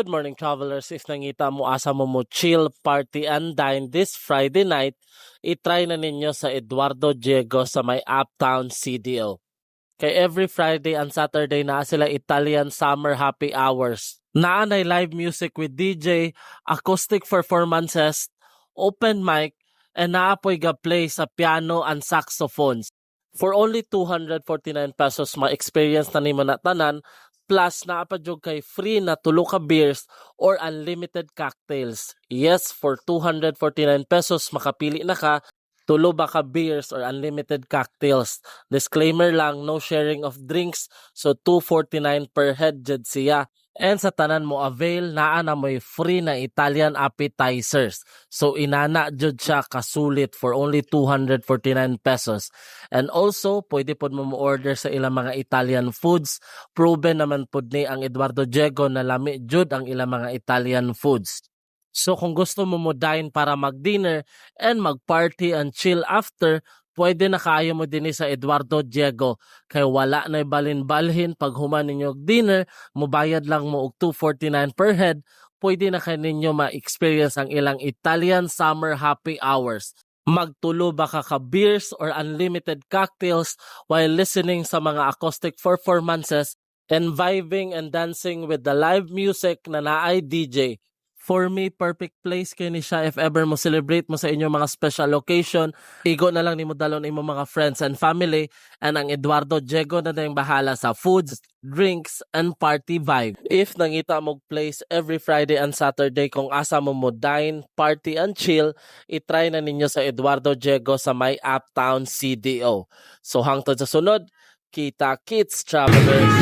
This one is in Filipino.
Good morning, travelers. If nangita mo asa mo chill, party, and dine this Friday night, itry na ninyo sa Eduardo Diego sa may Uptown CDO. Kay every Friday and Saturday na sila Italian Summer Happy Hours. Naanay live music with DJ, acoustic performances, open mic, and naapoy ga-play sa piano and saxophones. For only 249 pesos, ma-experience na nimo na tanan, plus naapadyog kay free na tulo ka beers or unlimited cocktails. Yes, for 249 pesos makapili na ka tulo ba ka beers or unlimited cocktails. Disclaimer lang, no sharing of drinks, so 249 per head jud siya. And sa tanan mo avail, naa na mo'y free na Italian appetizers. So inana jud siya kasulit for only 249 pesos. And also, pwede pod mo order sa ilang mga Italian foods. Proven naman pod ni ang Eduardo Diego na lami jud ang ilang mga Italian foods. So kung gusto mo dine para mag-dinner and mag-party and chill after, pwede na kaayo mo din sa Eduardo Diego. Kay wala na balin-balhin pag human ninyo dinner, mubayad lang mo og 249 per head, pwede na kayo ninyo ma-experience ang ilang Italian Summer Happy Hours. Magtulo ba ka beers or unlimited cocktails while listening sa mga acoustic performances and vibing and dancing with the live music na naay DJ. For me, perfect place kay ni siya if ever mo celebrate mo sa inyong mga special occasion. Igo na lang ni mo dalon imo mga friends and family, and ang Eduardo Diego na yung bahala sa foods, drinks, and party vibe. If nangita mo place every Friday and Saturday kung asa mo dine, party, and chill, itry na ninyo sa Eduardo Diego sa may Uptown CDO. So hangtod sa sunod, kita kits travelers!